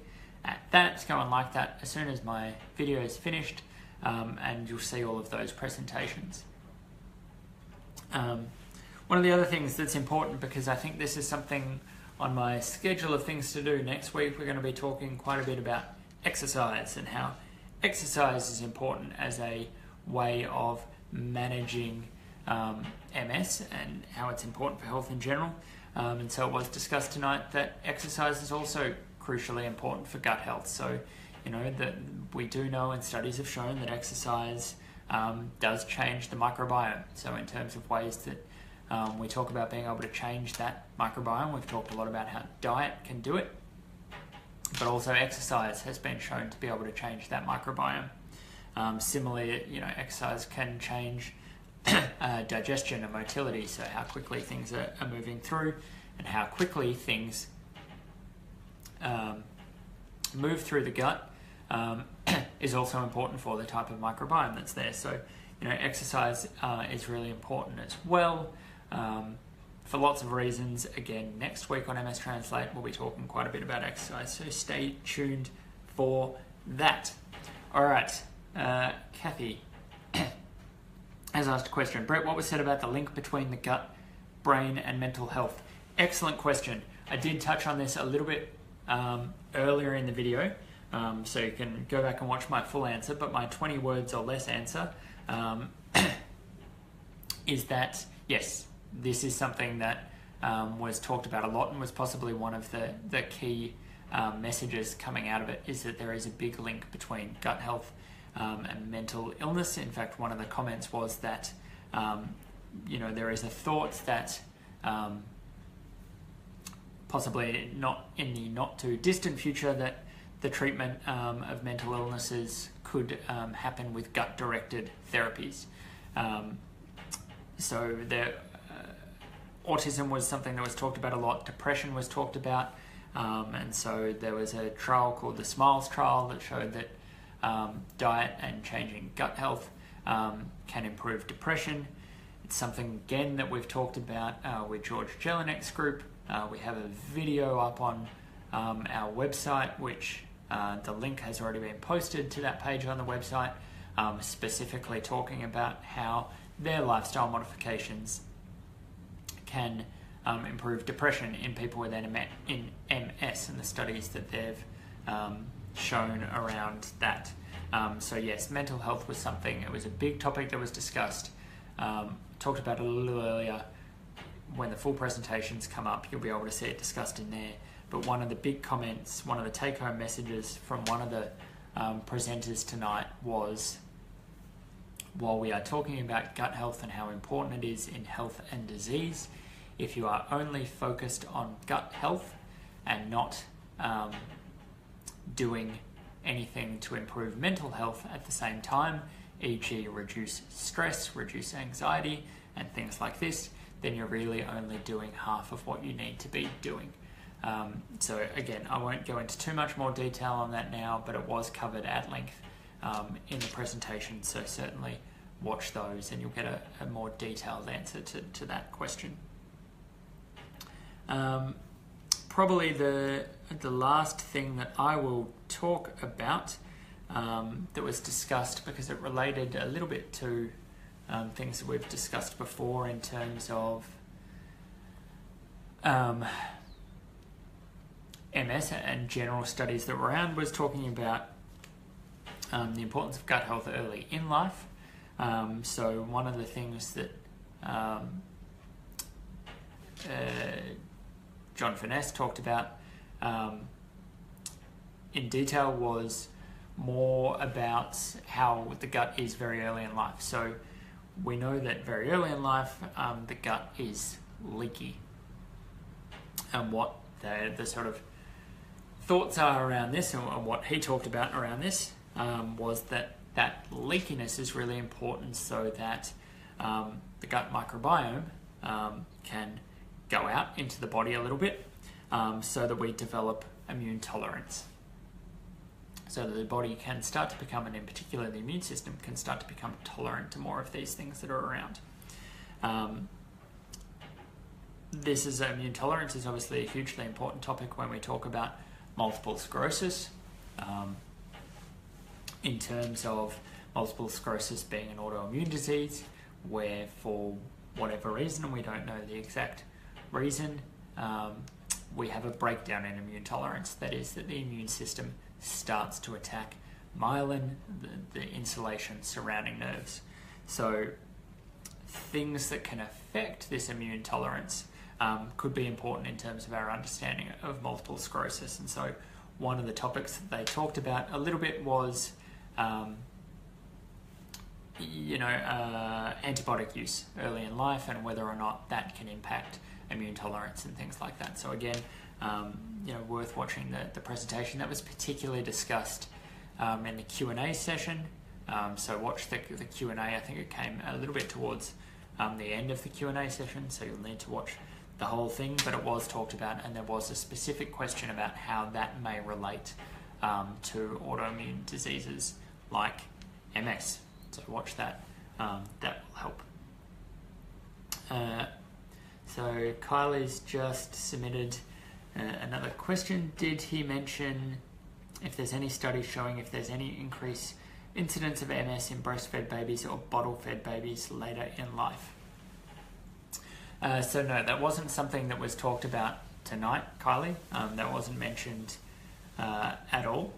at that. Go and like that as soon as my video is finished, and you'll see all of those presentations. One of the other things that's important, because I think this is something on my schedule of things to do next week, we're going to be talking quite a bit about exercise and how exercise is important as a way of managing MS and how it's important for health in general. And so it was discussed tonight that exercise is also crucially important for gut health. So, that we do know, and studies have shown, that exercise does change the microbiome. So in terms of ways that we talk about being able to change that microbiome, we've talked a lot about how diet can do it, but also exercise has been shown to be able to change that microbiome. Similarly, exercise can change digestion and motility, so how quickly things are moving through and how quickly things move through the gut is also important for the type of microbiome that's there. So, exercise is really important as well for lots of reasons. Again, next week on MStranslate, we'll be talking quite a bit about exercise, so stay tuned for that. All right, Kathy has asked a question. Brett, what was said about the link between the gut, brain, and mental health? Excellent question. I did touch on this a little bit earlier in the video, so you can go back and watch my full answer, but my 20 words or less answer is that, yes, this is something that was talked about a lot and was possibly one of the key messages coming out of it, is that there is a big link between gut health and mental illness. In fact, one of the comments was that there is a thought that possibly not in the not too distant future that the treatment of mental illnesses could happen with gut-directed therapies. So autism was something that was talked about a lot. Depression was talked about, and so there was a trial called the SMILES trial that showed that diet and changing gut health can improve depression. It's something, again, that we've talked about with George Jelinek's group. We have a video up on our website, which the link has already been posted to that page on the website, specifically talking about how their lifestyle modifications can improve depression in people with MS and the studies that they've shown around that. So yes, mental health was something, it was a big topic that was discussed. Talked about it a little earlier. When the full presentations come up, you'll be able to see it discussed in there. But one of the big comments, one of the take-home messages from one of the presenters tonight was, while we are talking about gut health and how important it is in health and disease, if you are only focused on gut health and not doing anything to improve mental health at the same time, e.g. reduce stress, reduce anxiety, and things like this, then you're really only doing half of what you need to be doing. So again, I won't go into too much more detail on that now, but it was covered at length in the presentation, so certainly watch those and you'll get a more detailed answer to that question. Probably the last thing that I will talk about that was discussed, because it related a little bit to things that we've discussed before in terms of MS and general studies that were around was talking about the importance of gut health early in life. So one of the things that John Finesse talked about in detail was more about how the gut is very early in life. So we know that very early in life the gut is leaky, and what the sort of thoughts are around this, and what he talked about around this was that leakiness is really important so that the gut microbiome can go out into the body a little bit, so that we develop immune tolerance, so that the body can start to become, and in particular the immune system can start to become tolerant to more of these things that are around. This is immune tolerance is obviously a hugely important topic when we talk about multiple sclerosis, in terms of multiple sclerosis being an autoimmune disease where, for whatever reason, and we don't know the exact reason, we have a breakdown in immune tolerance. That is, that the immune system starts to attack myelin, the insulation surrounding nerves. So things that can affect this immune tolerance could be important in terms of our understanding of multiple sclerosis. And so one of the topics that they talked about a little bit was antibiotic use early in life, and whether or not that can impact immune tolerance and things like that. So again, worth watching the presentation that was particularly discussed in the Q&A session. So watch the Q&A. I think it came a little bit towards the end of the Q&A session, so you'll need to watch the whole thing, but it was talked about, and there was a specific question about how that may relate to autoimmune diseases like MS. So watch that. That will help. So Kylie's just submitted another question. Did he mention if there's any studies showing if there's any increased incidence of MS in breastfed babies or bottle-fed babies later in life? So no, that wasn't something that was talked about tonight, Kylie. That wasn't mentioned at all.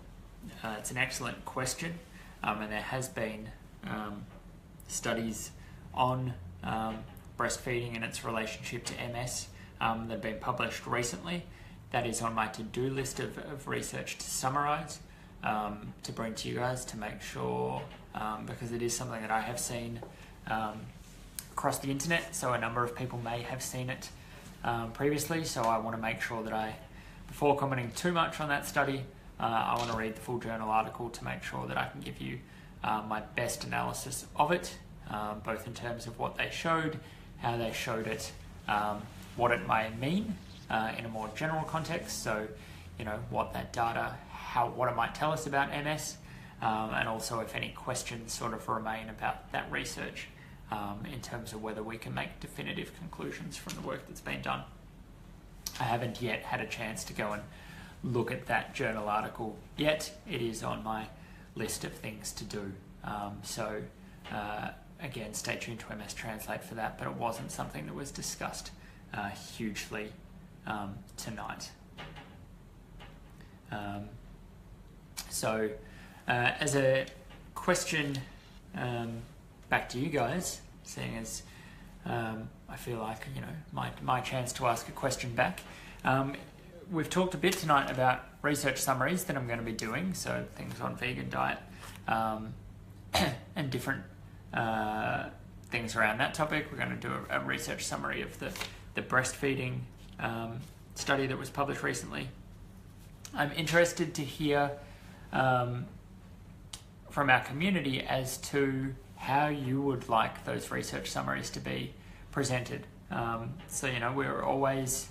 It's an excellent question, and there has been studies on breastfeeding and its relationship to MS that have been published recently. That is on my to-do list of research to summarise, to bring to you guys, to make sure, because it is something that I have seen across the internet, so a number of people may have seen it previously, so I want to make sure that before commenting too much on that study, I want to read the full journal article to make sure that I can give you my best analysis of it, both in terms of what they showed, how they showed it, what it may mean in a more general context, so what that data, what it might tell us about MS, and also if any questions sort of remain about that research in terms of whether we can make definitive conclusions from the work that's been done. I haven't yet had a chance to go and look at that journal article yet. It is on my list of things to do. Again, stay tuned to MStranslate for that, but it wasn't something that was discussed hugely tonight. As a question back to you guys, seeing as I feel like my chance to ask a question back. We've talked a bit tonight about research summaries that I'm going to be doing, so things on vegan diet and different things around that topic. We're going to do a research summary of the breastfeeding study that was published recently. I'm interested to hear from our community as to how you would like those research summaries to be presented. We're always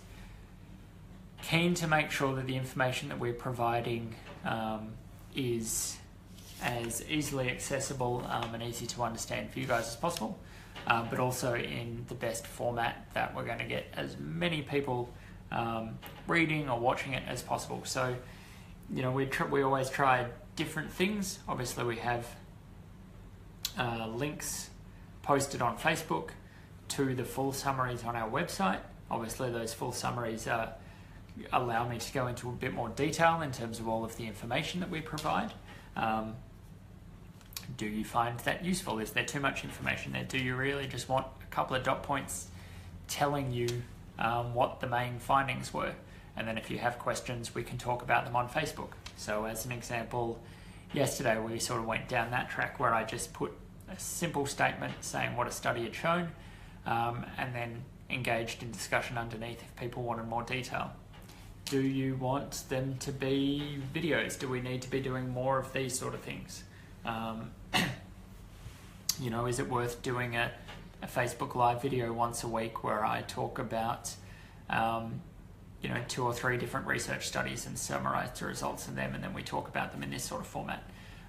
keen to make sure that the information that we're providing is as easily accessible and easy to understand for you guys as possible, but also in the best format that we're going to get as many people reading or watching it as possible. So, we always try different things. Obviously, we have links posted on Facebook to the full summaries on our website. Obviously, those full summaries are allow me to go into a bit more detail in terms of all of the information that we provide. Do you find that useful? Is there too much information there? Do you really just want a couple of dot points telling you what the main findings were? And then if you have questions, we can talk about them on Facebook. So as an example, yesterday we sort of went down that track where I just put a simple statement saying what a study had shown, and then engaged in discussion underneath if people wanted more detail. Do you want them to be videos? Do we need to be doing more of these sort of things? You know, is it worth doing a Facebook Live video once a week where I talk about, you know, 2 or 3 different research studies and summarize the results of them, and then we talk about them in this sort of format?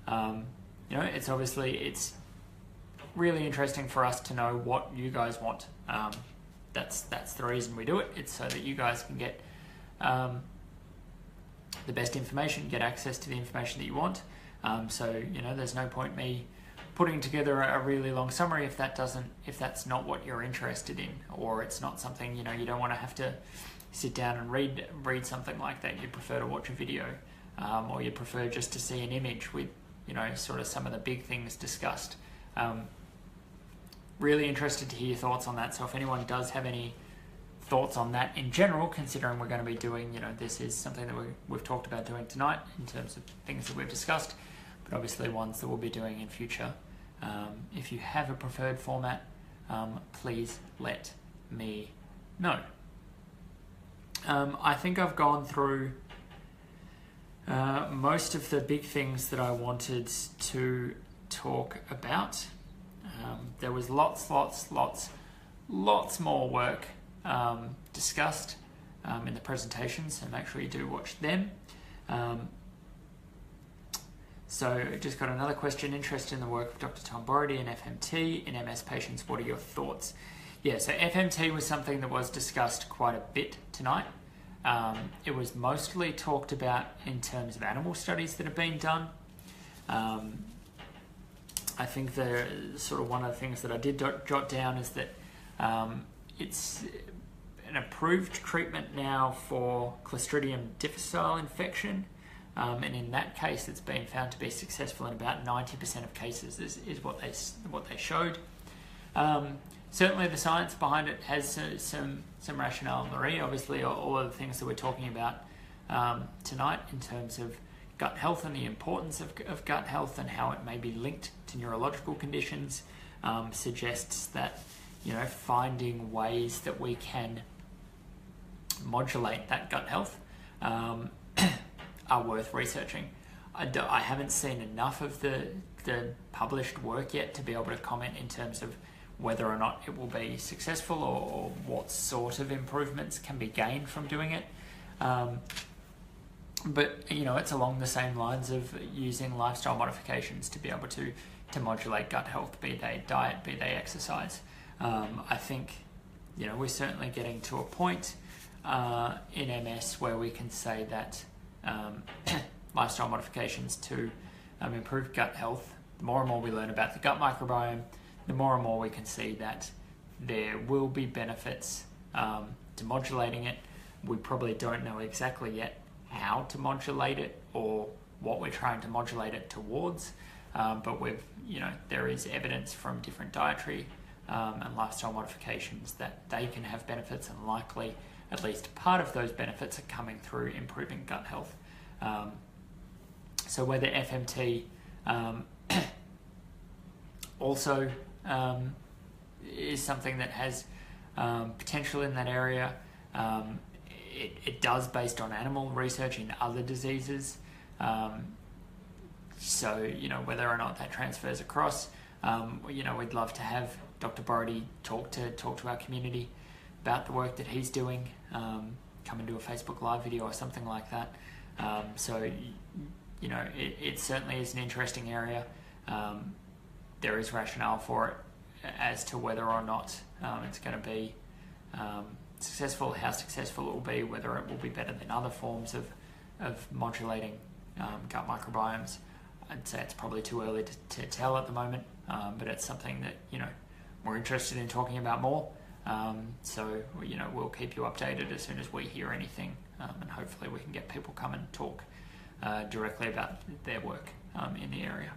You know, it's really interesting for us to know what you guys want. That's the reason we do it. It's so that you guys can get the best information, get access to the information that you want. So, you know, there's no point me putting together a really long summary if that's not what you're interested in, or it's not something, you know, you don't want to have to sit down and read something like that. You prefer to watch a video, or you prefer just to see an image with, you know, sort of some of the big things discussed. Really interested to hear your thoughts on that. So if anyone does have any thoughts on that in general, considering we're going to be doing, you know, this is something that we've talked about doing tonight in terms of things that we've discussed, but obviously ones that we'll be doing in future. If you have a preferred format, please let me know. I think I've gone through most of the big things that I wanted to talk about. There was lots more work discussed in the presentation, so make sure you do watch them. So just got another question. Interested in the work of Dr. Tom Borody and FMT in MS patients. What are your thoughts? Yeah, so FMT was something that was discussed quite a bit tonight. It was mostly talked about in terms of animal studies that have been done. I think the sort of one of the things that I did jot down is that it's an approved treatment now for Clostridium difficile infection, and in that case it's been found to be successful in about 90% of cases is what they showed. Certainly the science behind it has some rationale. Marie, obviously all of the things that we're talking about tonight in terms of gut health and the importance of gut health and how it may be linked to neurological conditions, suggests that, you know, finding ways that we can modulate that gut health are worth researching. I haven't seen enough of the published work yet to be able to comment in terms of whether or not it will be successful or what sort of improvements can be gained from doing it. But, you know, it's along the same lines of using lifestyle modifications to be able to modulate gut health, be they diet, be they exercise. I think, you know, we're certainly getting to a point in MS where we can say that lifestyle modifications to improve gut health, the more and more we learn about the gut microbiome, the more and more we can see that there will be benefits to modulating it. We probably don't know exactly yet how to modulate it or what we're trying to modulate it towards, but there is evidence from different dietary and lifestyle modifications that they can have benefits, and likely at least part of those benefits are coming through improving gut health. So whether FMT also is something that has potential in that area, it does based on animal research in other diseases. So, you know, whether or not that transfers across, you know, we'd love to have Dr. Borody talk to our community about the work that he's doing, come and do a Facebook Live video or something like that. So, you know, it certainly is an interesting area. There is rationale for it as to whether or not it's going to be successful, how successful it will be, whether it will be better than other forms of modulating gut microbiomes. I'd say it's probably too early to tell at the moment, but it's something that, you know, we're interested in talking about more. So, we'll keep you updated as soon as we hear anything, and hopefully we can get people come and talk directly about their work in the area.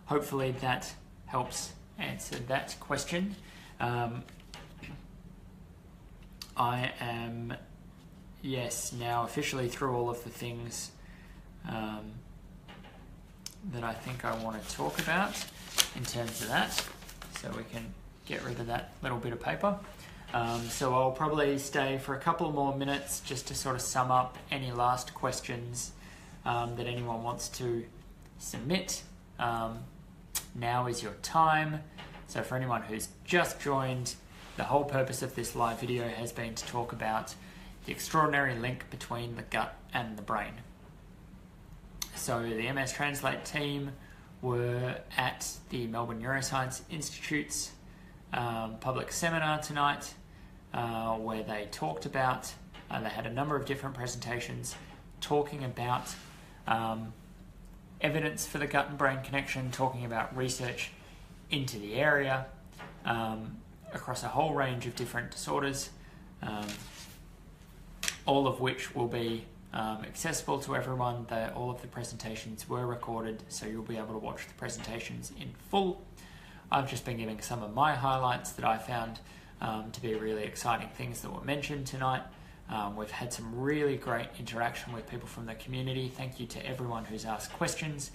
Hopefully that helps answer that question. I am, now officially through all of the things that I think I want to talk about in terms of that, so we can get rid of that little bit of paper. So I'll probably stay for a couple more minutes just to sort of sum up any last questions that anyone wants to submit. Now is your time. So for anyone who's just joined, the whole purpose of this live video has been to talk about the extraordinary link between the gut and the brain. So the MStranslate team were at the Melbourne Neuroscience Institute's public seminar tonight, where they talked about, they had a number of different presentations talking about evidence for the gut and brain connection, talking about research into the area across a whole range of different disorders, all of which will be accessible to everyone. All of the presentations were recorded, so you'll be able to watch the presentations in full. I've just been giving some of my highlights that I found to be really exciting things that were mentioned tonight. We've had some really great interaction with people from the community. Thank you to everyone who's asked questions.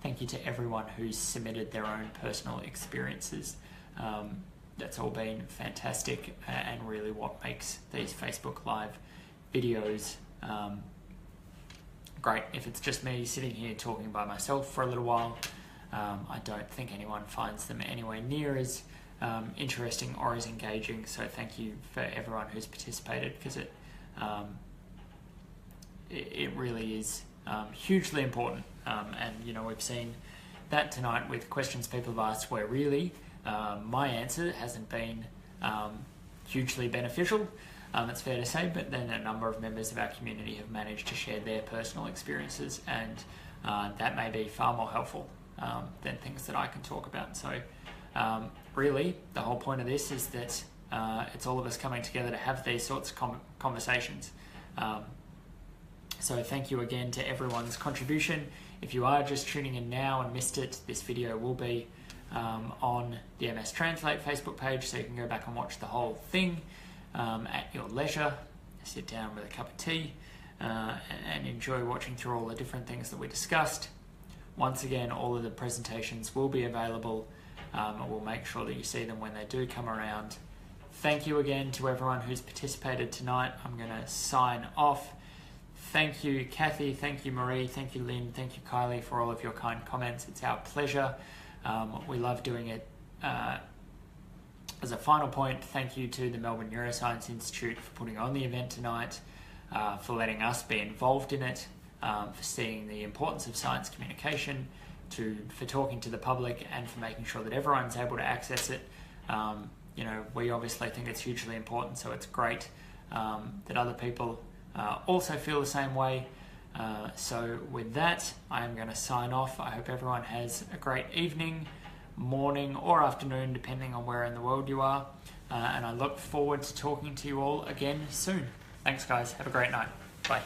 Thank you to everyone who's submitted their own personal experiences. That's all been fantastic and really what makes these Facebook Live videos great. If it's just me sitting here talking by myself for a little while, I don't think anyone finds them anywhere near as interesting or as engaging. So thank you for everyone who's participated, because it really is hugely important. And we've seen that tonight with questions people have asked where really my answer hasn't been hugely beneficial. It's fair to say, but then a number of members of our community have managed to share their personal experiences, and that may be far more helpful than things that I can talk about. So really, the whole point of this is that it's all of us coming together to have these sorts of conversations. So thank you again to everyone's contribution. If you are just tuning in now and missed it, this video will be on the MStranslate Facebook page, so you can go back and watch the whole thing at your leisure. Sit down with a cup of tea and enjoy watching through all the different things that we discussed. Once again, all of the presentations will be available. We'll make sure that you see them when they do come around. Thank you again to everyone who's participated tonight. I'm going to sign off. Thank you, Kathy. Thank you, Marie. Thank you, Lynn. Thank you, Kylie, for all of your kind comments. It's our pleasure. We love doing it. As a final point, thank you to the Melbourne Neuroscience Institute for putting on the event tonight, for letting us be involved in it, for seeing the importance of science communication, for talking to the public, and for making sure that everyone's able to access it. We obviously think it's hugely important, so it's great that other people also feel the same way. So with that, I am going to sign off. I hope everyone has a great evening, morning, or afternoon, depending on where in the world you are. And I look forward to talking to you all again soon. Thanks, guys. Have a great night. Bye.